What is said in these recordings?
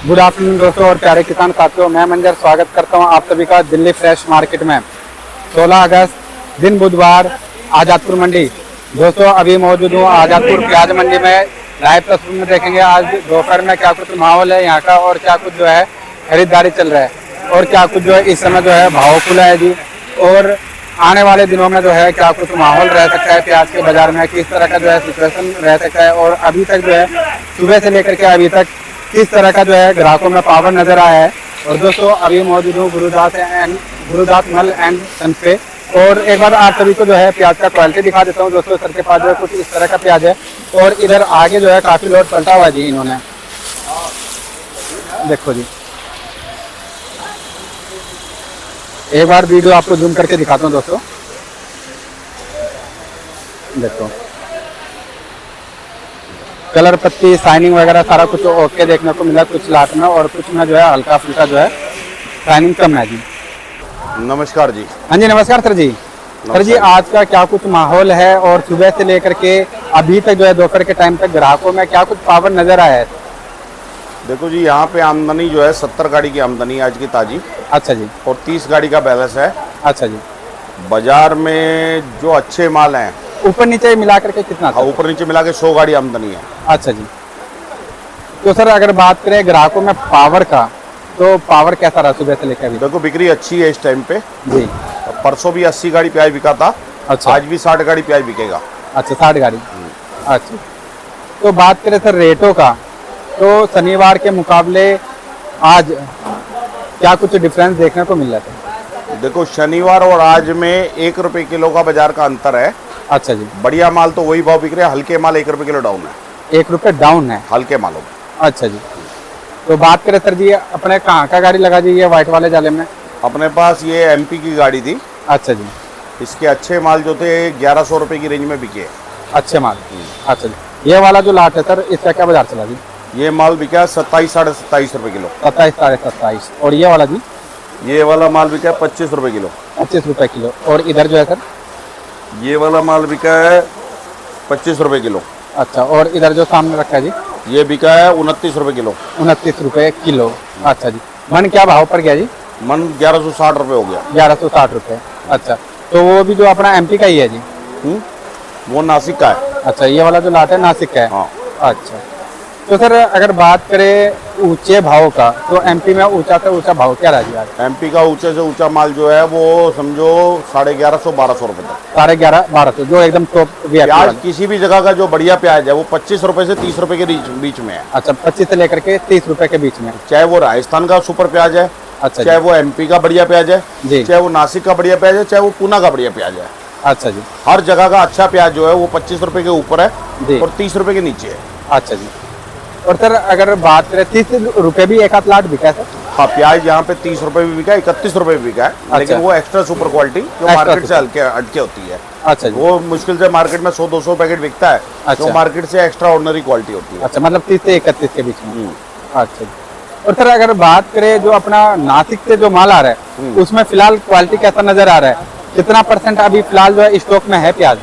Good afternoon दोस्तों और प्यारे किसान साथियों, मैं मंजर स्वागत करता हूं आप सभी का दिल्ली फ्रेश मार्केट में। 16 अगस्त दिन बुधवार, आजादपुर मंडी। दोस्तों अभी मौजूद हूं आजादपुर प्याज मंडी में। लाइव तस्वीर में देखेंगे आज दोपहर में क्या कुछ माहौल है यहाँ का और क्या कुछ जो है खरीदारी चल रहा है और क्या कुछ जो है इस समय जो है भाव खुला है जी। और आने वाले दिनों में जो है क्या कुछ माहौल रह सकता है प्याज के बाजार में, किस तरह का जो है सिचुएशन रह सकता है और अभी तक जो है सुबह से लेकर के अभी तक किस तरह का जो है ग्राहकों में पावर नजर आया है। और दोस्तों अभी मौजूद हूँ गुरुदास मल एंड सन पे। और एक बार आप सभी को जो है प्याज का क्वालिटी दिखा देता हूँ। दोस्तों सर के पास जो है कुछ इस तरह का प्याज है और इधर आगे जो है काफी लोड पलटा हुआ जी इन्होंने, देखो जी। एक बार वीडियो आपको जूम करके दिखाता हूँ दोस्तों, देखो कलर पत्ती शाइनिंग वगैरह सारा कुछ ओके देखने को मिला कुछ लाट में, और कुछ में जो है हल्का फुल्का जो है शाइनिंग कम है जी। नमस्कार जी। हाँ जी नमस्कार सर जी। सर जी आज का क्या कुछ माहौल है और सुबह से लेकर के अभी तक जो है दोपहर के टाइम तक ग्राहकों में क्या कुछ पावर नजर आया है? देखो जी, यहाँ पे आमदनी जो है 70 गाड़ी की आमदनी आज की ताजी। अच्छा जी। और 30 गाड़ी का बैलेंस है। अच्छा जी। बाजार में जो अच्छे माल हैं ऊपर नीचे मिला करके कितना था? ऊपर नीचे मिला के 100 गाड़ी आमदनी है। अच्छा जी। तो सर अगर बात करें ग्राहकों में पावर का, तो पावर कैसा रहा सुबह से लेकर अभी? देखो बिक्री अच्छी है इस टाइम पे जी। परसों भी 80 गाड़ी प्याज बिका था। अच्छा। आज भी 60 गाड़ी प्याज बिकेगा। अच्छा 60 गाड़ी। अच्छा। तो बात करें सर रेटों का, तो शनिवार के मुकाबले आज क्या कुछ डिफरेंस देखने को मिल रहा था? देखो शनिवार और आज में 1 रुपये किलो का बाजार का अंतर है। अच्छा जी। बढ़िया माल तो वही भाव बिक रहे हैं, हल्के माल 1 रुपये किलो डाउन है। 1 रुपये डाउन है हल्के मालों। अच्छा जी। तो बात करें सर जी अपने कहाँ का गाड़ी लगा जी ये व्हाइट वाले जाले में? अपने पास ये एमपी की गाड़ी थी। अच्छा जी। इसके अच्छे माल जो थे 1100 रुपये की रेंज में बिके। अच्छे माल। अच्छा जी। ये वाला जो लाट है सर इसका क्या बाजार चला जी? ये माल बिका 27 साढ़े 27 रुपये किलो। 27 साढ़े 27। और ये वाला जी? ये वाला माल बिका 25 रुपये किलो। 25 रुपये किलो। और इधर जो है सर? ये वाला माल बिका है 25 रुपये किलो। अच्छा। और इधर जो सामने रखा है जी? ये बिका है 29 रुपये किलो। 29 रुपये किलो। अच्छा जी। मन क्या भाव पर गया जी? मन 1160 रुपये हो गया। 1160 रुपये। अच्छा। तो वो भी जो अपना एमपी का ही है जी? वो नासिक का है। अच्छा। ये वाला जो लाट है नासिक का है? हाँ। अच्छा। तो सर अगर बात करें ऊंचे भाव का, तो एमपी में ऊंचा से ऊंचा भाव क्या रहा जी आज? एमपी का ऊंचे से ऊंचा माल जो है वो समझो 1150-1200 रुपये तक। 1150-1200 जो एकदम टॉप प्याज किसी भी जगह का जो बढ़िया प्याज है वो 25 रुपये से 30 रुपये के बीच में है। अच्छा 25 से लेकर के 30 रुपये के बीच में। चाहे वो राजस्थान का सुपर प्याज है, अच्छा, चाहे वो एमपी का बढ़िया प्याज है जी, चाहे वो नासिक का बढ़िया प्याज है, चाहे वो पूना का बढ़िया प्याज है। अच्छा जी। हर जगह का अच्छा प्याज जो है वो 25 रुपये के ऊपर है जी और 30 रुपये के नीचे है। अच्छा जी। और सर अगर बात करें 30 रुपये भी एक आध लाट बिका है सर? हाँ, प्याज यहाँ पे 30 रुपये भी बिका है, 31 रुपये भी बिका है। अच्छा। लेकिन वो एक्स्ट्रा सुपर क्वालिटी जो मार्केट से हटके होती है। अच्छा जी। वो मुश्किल से मार्केट में 100-200 पैकेट बिकता है। अच्छा। तो मार्केट से एक्स्ट्रा ऑर्डिनरी क्वालिटी होती है। अच्छा, मतलब 30 से 31 के बीच में। अच्छा जी। और सर अगर बात करें जो अपना नासिक से जो माल आ रहा है उसमें फिलहाल क्वालिटी कैसा नजर आ रहा है? कितना % अभी फिलहाल जो है स्टॉक में है प्याज?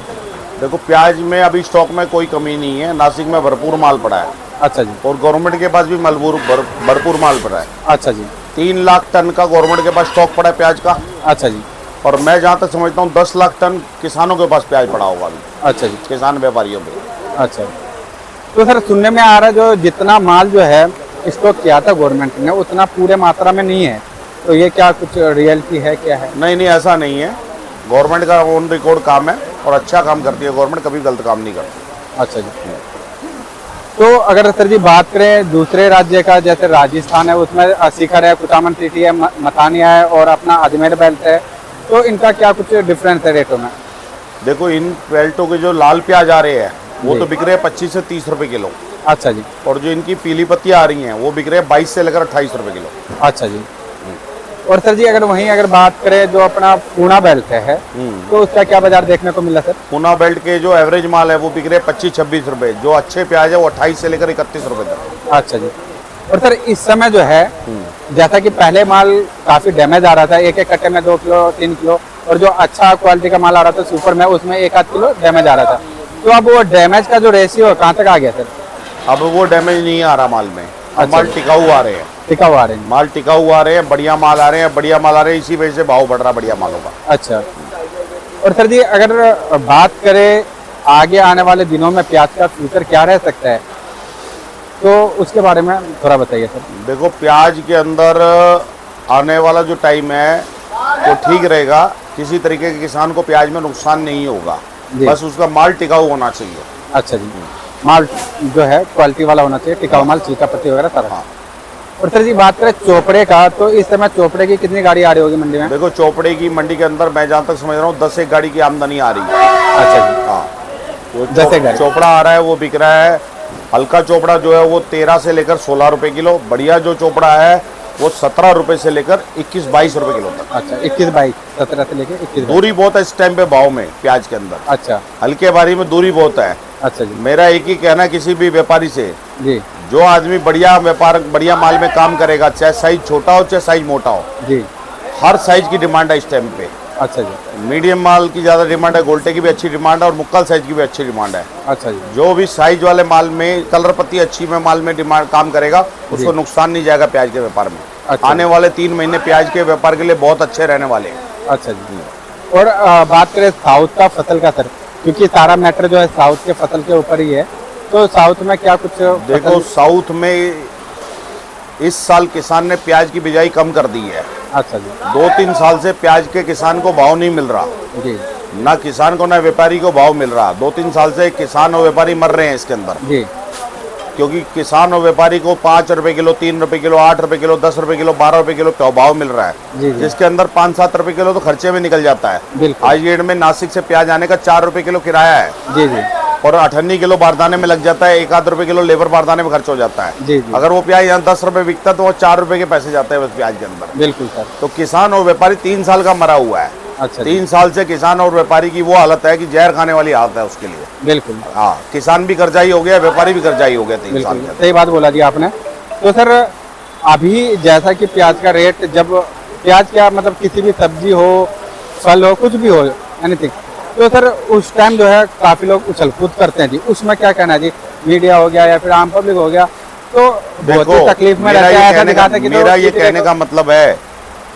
देखो प्याज में अभी स्टॉक में कोई कमी नहीं है। नासिक में भरपूर माल पड़ा है। अच्छा जी। और गवर्नमेंट के पास भी भरपूर माल पड़ा है। अच्छा जी। 3 लाख टन का गवर्नमेंट के पास स्टॉक पड़ा है प्याज का। अच्छा जी। और मैं जहाँ तक समझता हूँ 10 लाख टन किसानों के पास प्याज पड़ा होगा अभी। अच्छा जी। किसान व्यापारियों पे। अच्छा। तो सर सुनने में आ रहा है जो जितना माल जो है स्टॉक किया था गवर्नमेंट ने उतना पूरे मात्रा में नहीं है, तो ये क्या कुछ रियलिटी है, क्या है? नहीं, ऐसा नहीं है। गवर्नमेंट का ऑन रिकॉर्ड काम है और अच्छा काम करती है गवर्नमेंट, कभी गलत काम नहीं करती। अच्छा जी। तो अगर सर जी बात करें दूसरे राज्य का, जैसे राजस्थान है उसमें शिखर है, कुचामन सिटी है, मथानिया है और अपना अजमेर बेल्ट है, तो इनका क्या कुछ डिफरेंस है रेटों में? देखो इन बेल्टों के जो लाल प्याज आ रहे हैं वो तो बिक रहे हैं 25 से 30 रुपये किलो। अच्छा जी। और जो इनकी पीली पत्तियाँ आ रही हैं वो बिक रहे हैं 22 से लेकर 28 रुपये किलो। अच्छा जी। और सर जी अगर बात करें जो अपना पूना बेल्ट है तो उसका क्या बाजार देखने को मिला सर? पूना बेल्ट के जो एवरेज माल है वो बिक रहे 25-26 रुपए। जो अच्छे प्याज है वो 28 से लेकर 31 रुपए तक। अच्छा जी। और सर इस समय जो है जैसा कि पहले माल काफी डैमेज आ रहा था, एक एक कट्टे में 2 किलो 3 किलो, और जो अच्छा क्वालिटी का माल आ रहा था सुपर में उसमें 1-8 किलो डैमेज आ रहा था, तो अब वो डैमेज का जो रेशियो कहाँ तक आ गया सर? अब वो डैमेज नहीं आ रहा माल में। माल टिकाऊ आ रहे हैं, टिकाऊ आ रहे हैं। माल टिकाऊ आ रहे हैं, बढ़िया माल आ रहे हैं, बढ़िया माल आ रहे हैं, इसी वजह से भाव बढ़ रहा है बढ़िया मालों का। अच्छा, और सर जी अगर बात करें आगे आने वाले दिनों में प्याज का फ्यूचर क्या रह सकता है, तो उसके बारे में थोड़ा बताइए सर। देखो प्याज के अंदर आने वाला जो टाइम है वो ठीक रहेगा, किसी तरीके के किसान को प्याज में नुकसान नहीं होगा, बस उसका माल टिकाऊ होना चाहिए। अच्छा जी, माल जो है क्वालिटी वाला होना चाहिए, टिकाऊ माल, छिलका पत्ती वगैरह सारा। हाँ। और सर जी बात करें चोपड़े का, तो इस समय चोपड़े की कितनी गाड़ी आ रही होगी मंडी में? देखो चोपड़े की मंडी के अंदर मैं जहाँ तक समझ रहा हूँ 10 एक गाड़ी की आमदनी आ रही है। अच्छा जी, हाँ, तो 10 एक गाड़ी चोपड़ा आ रहा है वो बिक रहा है। हल्का चोपड़ा जो है वो 13 से लेकर 16 रुपए किलो, बढ़िया जो चोपड़ा है वो 17 रुपए से लेकर 21-22 रुपए किलो तक। अच्छा, 21-22, 17 से लेकर 21। दूरी बहुत है इस टाइम पे भाव में प्याज के अंदर। अच्छा, हल्के बारी में दूरी बहुत है। अच्छा जी, मेरा एक ही कहना है किसी भी व्यापारी से, जी जो आदमी बढ़िया व्यापार बढ़िया माल में काम करेगा, चाहे साइज छोटा हो चाहे साइज मोटा हो, जी, हर साइज की डिमांड है इस टाइम पे। अच्छा जी, मीडियम माल की ज़्यादा डिमांड है, गोल्टे की भी अच्छी डिमांड है और मुक्कल साइज की भी अच्छी डिमांड है। अच्छा जी, जो भी साइज वाले माल में कलर पत्ती अच्छी में माल में डिमांड काम करेगा उसको नुकसान नहीं जाएगा प्याज के व्यापार में। अच्छा। आने वाले 3 महीने प्याज के व्यापार के लिए बहुत अच्छे रहने वाले हैं। अच्छा जी। और बात करें साउथ का फसल का सर, क्योंकि सारा मैटर जो है साउथ के फसल के ऊपर ही है, तो साउथ में क्या कुछ देखो साउथ में इस साल किसान ने प्याज की बिजाई कम कर दी है। अच्छा जी, 2-3 साल से प्याज के किसान को भाव नहीं मिल रहा, जी ना किसान को ना व्यापारी को भाव मिल रहा। 2-3 साल से किसान और व्यापारी मर रहे हैं इसके अंदर, जी, क्योंकि किसान और व्यापारी को 5 रुपए किलो, 3 रुपए किलो, 8 रुपए किलो, 10 रुपए किलो, 12 रुपए किलो भाव मिल रहा है, जी, जी, जिसके अंदर 5-7 रुपए किलो तो खर्चे में निकल जाता है। बिल्कुल, आज डेट में नासिक से प्याज आने का 4 रुपए किलो किराया है, जी जी, और 98 किलो बारदाने में लग जाता है, 1-8 रुपए किलो लेबर बारदाने में खर्च हो जाता है। जी जी, अगर वो प्याज यहाँ 10 रुपए बिकता तो वो 4 रुपए के पैसे जाते हैं बस प्याज के अंदर। बिल्कुल सर। तो किसान और व्यापारी 3 साल का मरा हुआ है। अच्छा जी, 3 साल से किसान और व्यापारी की वो हालत है कि जहर खाने वाली हालत है उसके लिए। बिल्कुल, हाँ, किसान भी कर्जाई हो गया, व्यापारी भी कर्जाई हो गया 3 साल बिल्कुल के। सही बात बोला जी आपने। तो सर अभी जैसा कि प्याज का रेट, जब प्याज क्या मतलब किसी भी सब्जी हो, फल हो, कुछ भी हो, एनीथिंग, तो सर उस टाइम जो है काफी लोग उछल कूद करते हैं जी, उसमें क्या कहना है जी? मीडिया हो गया या फिर आम पब्लिक हो गया, तो बहुत ही तकलीफ में रहता है। मेरा ये कहने का मतलब है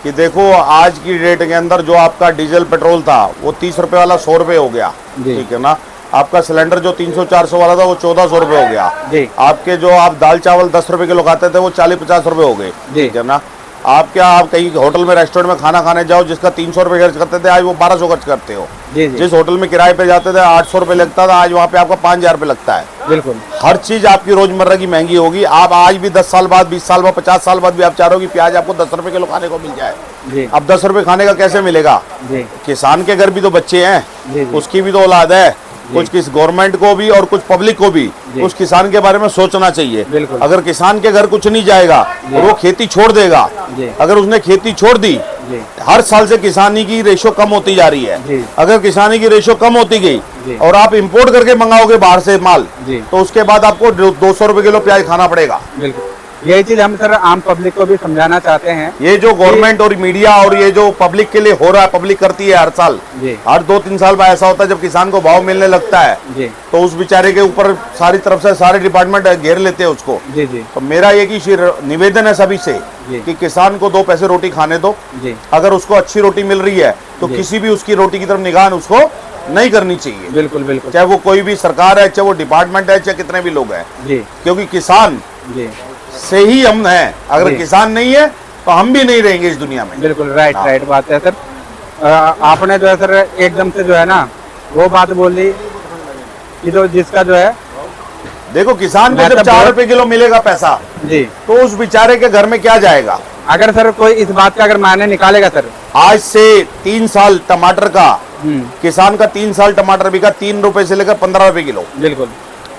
कि देखो आज की डेट के अंदर जो आपका डीजल पेट्रोल था वो 30 रुपए वाला 100 रुपए हो गया, ठीक है ना। आपका सिलेंडर जो 300-400 वाला था वो 1400 रुपए हो गया जी। आपके जो आप दाल चावल 10 रुपए किलो खाते थे वो 40-50 रुपए हो गए, ठीक है ना। आप कहीं होटल में रेस्टोरेंट में खाना खाने जाओ जिसका 300 रुपए खर्च करते थे आज वो 1200 खर्च करते हो। जी जी, जिस होटल में किराए पे जाते थे 800 रुपए लगता था, आज वहाँ पे आपका 5000 रुपए लगता है। बिल्कुल, हर चीज आपकी रोजमर्रा की महंगी होगी। आप आज भी 10 साल बाद, 20 साल बाद, 50 साल बाद भी आप चाह रहे हो कि प्याज आपको 10 रुपए किलो खाने को मिल जाए। जी, अब 10 रुपए खाने का कैसे मिलेगा? जी, किसान के घर भी तो बच्चे हैं, जी, जी, उसकी भी तो औलाद है। कुछ किस गवर्नमेंट को भी और कुछ पब्लिक को भी उस किसान के बारे में सोचना चाहिए। बिल्कुल। अगर किसान के घर कुछ नहीं जाएगा और वो खेती छोड़ देगा, जी, अगर उसने खेती छोड़ दी, जी, हर साल से किसानी की रेशो कम होती जा रही है। जी, अगर किसानी की रेशो कम होती जी। गई और आप इंपोर्ट करके मंगाओगे बाहर से माल, जी, तो उसके बाद आपको 200 रुपए किलो प्याज खाना पड़ेगा। बिल्कुल, यही चीज हम सर आम पब्लिक को भी समझाना चाहते हैं। ये जो गवर्नमेंट और मीडिया और ये जो पब्लिक के लिए हो रहा है, पब्लिक करती है हर साल, जी, हर 2-3 साल बाद ऐसा होता है जब किसान को भाव मिलने लगता है जी, तो उस बेचारे के ऊपर सारी तरफ से सारे डिपार्टमेंट घेर लेते हैं उसको। जी, जी, तो मेरा एक ही निवेदन है सभी से जी। कि किसान को 2 पैसे रोटी खाने दो। जी, अगर उसको अच्छी रोटी मिल रही है तो जी। किसी भी उसकी रोटी की तरफ निगाह उसको नहीं करनी चाहिए, बिल्कुल, बिल्कुल, चाहे वो कोई भी सरकार है, चाहे वो डिपार्टमेंट है, चाहे कितने भी लोग हैं, जी, क्योंकि किसान जी, से ही हम हैं। अगर जी। किसान नहीं है तो हम भी नहीं रहेंगे इस दुनिया में। बिल्कुल राइट, हाँ। राइट बात है सर। आपने जो है सर एकदम से जो है ना वो बात बोल दी कि जो जिसका जो है, देखो किसान को मैं जब तो 4 बहुत- रुपए किलो मिलेगा पैसा, जी, तो उस बेचारे के घर में क्या जाएगा? अगर सर कोई इस बात का अगर मायने निकालेगा सर, आज से 3 साल टमाटर का, हम्म, किसान का 3 साल टमाटर बिका 3 रुपए से लेकर 15 रुपए किलो, बिल्कुल,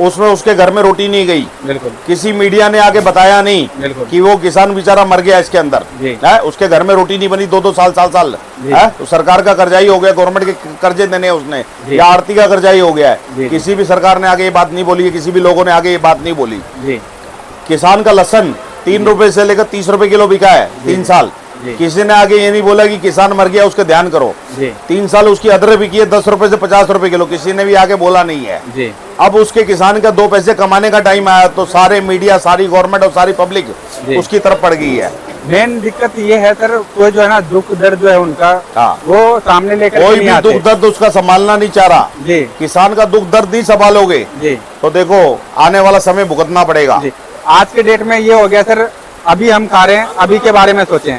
उसमें उसके घर में रोटी नहीं गई। बिल्कुल, किसी मीडिया ने आगे बताया नहीं बिल्कुल, कि वो किसान बेचारा मर गया इसके अंदर जी। है, उसके घर में रोटी नहीं बनी 2-2 साल जी। है। तो सरकार का कर्जाई हो गया, गवर्नमेंट के कर्जे देने उसने, जी। या आरती का कर्जाई हो गया जी। है। किसी भी सरकार ने आगे ये बात नहीं बोली है, किसी भी लोगों ने आगे ये बात नहीं बोली। जी, किसान का लहसन 3 रुपए से लेकर 30 रुपए किलो बिका है 3 साल, जी। किसी ने आगे ये नहीं बोला कि किसान मर गया उसका ध्यान करो। जी 3 साल उसकी अदरक बिकी है 10 रुपए से 50 रुपए किलो, किसी ने भी आगे बोला नहीं है। जी अब उसके किसान का 2 पैसे कमाने का टाइम आया तो सारे मीडिया, सारी गवर्नमेंट और सारी पब्लिक जी। उसकी तरफ पड़ गई है। मेन दिक्कत ये है सर, कोई जो है ना दुख दर्द जो है उनका, हाँ। वो सामने लेकर कोई के नहीं भी आते। दुख दर्द उसका संभालना नहीं चाह रहा। जी किसान का दुख दर्द नहीं संभालोगे जी तो देखो आने वाला समय भुगतना पड़ेगा। जी। आज के डेट में ये हो गया सर, अभी हम खा रहे हैं, अभी के बारे में सोचें,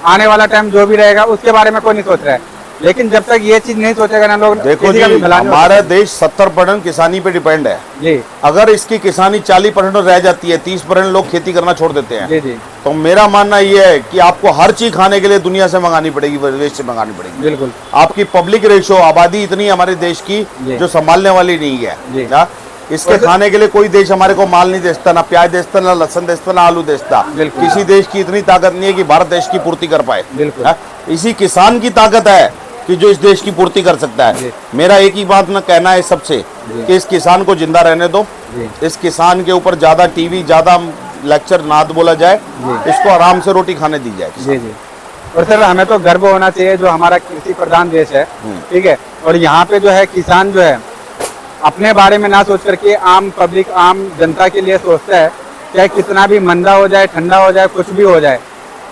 आने वाला टाइम जो भी रहेगा उसके बारे में कोई नहीं सोच रहा है। लेकिन जब तक ये चीज नहीं सोचेगा ना लोग, देखो किसी जी, का भी भला नहीं होता। हमारा देश 70% किसानी पे डिपेंड है। जी अगर इसकी किसानी 40% रह जाती है, 30% लोग खेती करना छोड़ देते हैं। जी जी तो मेरा मानना ये है कि आपको हर चीज खाने के लिए दुनिया से मंगानी पड़ेगी, विदेश से मंगानी पड़ेगी। बिल्कुल। आपकी पब्लिक रेशो, आबादी इतनी है हमारे देश की जी। जो संभालने वाली नहीं है। जी। हाँ? इसके खाने के लिए कोई देश हमारे को माल नहीं देता, ना प्याज देता, ना लहसुन देता, ना आलू देता। बिल्कुल। किसी देश की इतनी ताकत नहीं है कि भारत देश की पूर्ति कर पाए। बिल्कुल। हाँ? इसी किसान की ताकत है कि जो इस देश की पूर्ति कर सकता है। जी। मेरा एक ही बात ना कहना है सबसे कि इस किसान को जिंदा रहने दो। जी। इस किसान के ऊपर ज्यादा टीवी, ज्यादा लेक्चर ना बोला जाए, जी। इसको आराम से रोटी खाने दी जाए। जी जी। और सर हमें तो गर्व होना चाहिए जो हमारा कृषि प्रधान देश है, ठीक है, और यहाँ पे जो है किसान जो है अपने बारे में ना सोच करके आम पब्लिक, आम जनता के लिए सोचता है। चाहे कितना भी मंदा हो जाए, ठंडा हो जाए, कुछ भी हो जाए,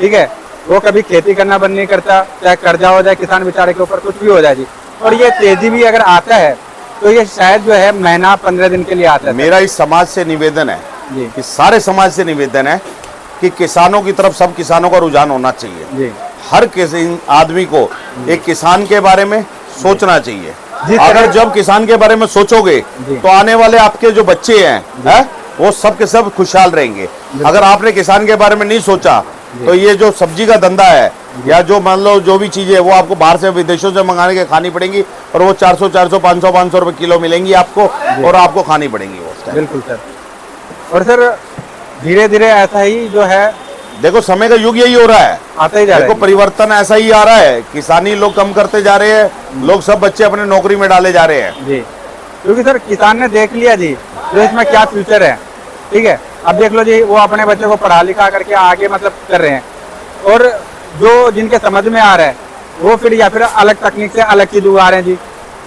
ठीक है, वो कभी खेती करना बंद नहीं करता। चाहे कर्जा हो जाए किसान बेचारे के ऊपर, कुछ भी हो जाए जी। और ये तेजी भी अगर आता है तो ये शायद जो है महीना 15 दिन के लिए आता है। मेरा इस समाज से निवेदन है जी कि सारे समाज से निवेदन है कि किसानों की तरफ सब किसानों का रुझान होना चाहिए। जी हर किसी आदमी को एक किसान के बारे में सोचना चाहिए। जिस अगर तरह- जब किसान के बारे में सोचोगे जी। तो आने वाले आपके जो बच्चे हैं वो सब के सब खुशहाल रहेंगे। अगर आपने किसान के बारे में नहीं सोचा तो ये जो सब्जी का धंधा है या जो मान लो जो भी चीजें है वो आपको बाहर से, विदेशों से मंगाने के खानी पड़ेंगी और वो 400 500 रुपए किलो मिलेंगी आपको और आपको खानी पड़ेंगी वो उस टाइम। बिल्कुल सर। और सर धीरे धीरे ऐसा ही जो है देखो समय का युग यही हो रहा है। आता ही जा रहा देखो है। परिवर्तन ऐसा ही आ रहा है। किसानी लोग कम करते जा रहे हैं, लोग सब बच्चे अपने नौकरी में डाले जा रहे हैं। जी, क्योंकि सर किसान ने देख लिया जी तो इसमें क्या फ्यूचर है, ठीक है। अब देख लो जी, वो अपने बच्चों को पढ़ा लिखा करके आगे मतलब कर रहे हैं, और जो जिनके समझ में आ रहा है वो फिर या फिर अलग तकनीक से अलग चीज उगा रहे हैं जी,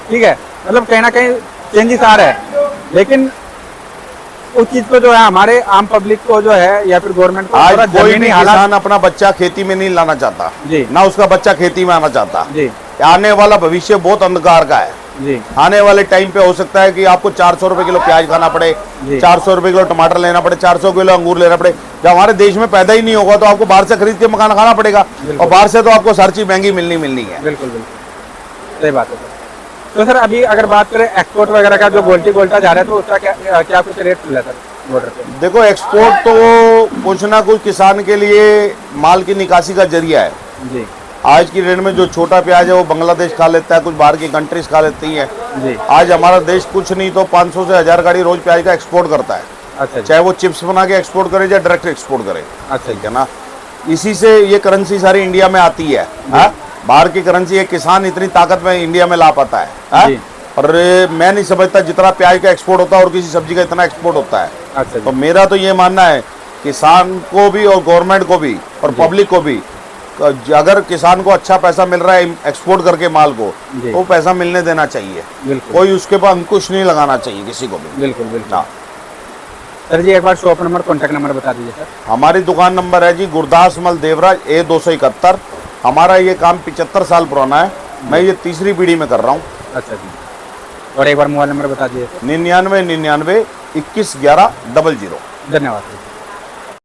ठीक है। मतलब कहीं ना कहीं चेंजेस आ रहा है, लेकिन उस चीज को जो है हमारे आम पब्लिक को जो है या फिर गवर्नमेंट को आज थोड़ा कोई भी जमीनी हालात। किसान अपना बच्चा खेती में नहीं लाना चाहता, जी ना उसका बच्चा खेती में आना चाहता। जी आने वाला भविष्य बहुत अंधकार का है। जी आने वाले टाइम पे हो सकता है कि आपको 400 रुपए किलो प्याज खाना पड़े, जी। 400 रुपए किलो टमाटर लेना पड़े, 400 किलो अंगूर लेना पड़े। जब हमारे देश में पैदा ही नहीं होगा तो आपको बाहर से खरीद के मकान खाना पड़ेगा, और बाहर से तो आपको हर चीज महंगी मिलनी है। बिल्कुल बिल्कुल सही बात है सर। तो सर अभी अगर बात करें एक्सपोर्ट वगैरह का, जो गोल्टी गोल्टा जा रहा है तो उसका क्या कुछ रेट मिला सर बॉर्डर पे? देखो एक्सपोर्ट तो कुछ ना कुछ किसान के लिए माल की निकासी का जरिया है। जी आज की रेट में जो छोटा प्याज है वो बांग्लादेश खा लेता है, कुछ बाहर की कंट्रीज खा लेती हैं। जी आज हमारा देश कुछ नहीं तो 500 से 1000 गाड़ी रोज प्याज का एक्सपोर्ट करता है, अच्छा जी, चाहे वो चिप्स बना के एक्सपोर्ट करे या डायरेक्ट एक्सपोर्ट करे। अच्छा ठीक है ना, इसी से ये करेंसी सारी इंडिया में आती है। हाँ? बाहर की करेंसी एक किसान इतनी ताकत में इंडिया में ला पाता है। हाँ? जी। और मैं नहीं समझता जितना प्याज का एक्सपोर्ट होता है और किसी सब्जी का इतना एक्सपोर्ट होता है। अच्छा तो जी, मेरा तो ये मानना है किसान को भी और गवर्नमेंट को भी और पब्लिक को भी, अगर किसान को अच्छा पैसा मिल रहा है एक्सपोर्ट करके माल को, जी। तो पैसा मिलने देना चाहिए। बिल्कुल कोई उसके ऊपर अंकुश नहीं लगाना चाहिए किसी को भी। बिल्कुल बिल्कुल। हाँ। सर जी एक बार शॉप नंबर, कॉन्टैक्ट नंबर बता दीजिए सर। हमारी दुकान नंबर है जी गुरदास मल देवराज A271। हमारा ये काम 75 साल पुराना है, मैं ये तीसरी पीढ़ी में कर रहा हूँ। अच्छा जी, और एक बार मोबाइल नंबर बता दीजिए सर। 99 99 21 11 00। धन्यवाद सर।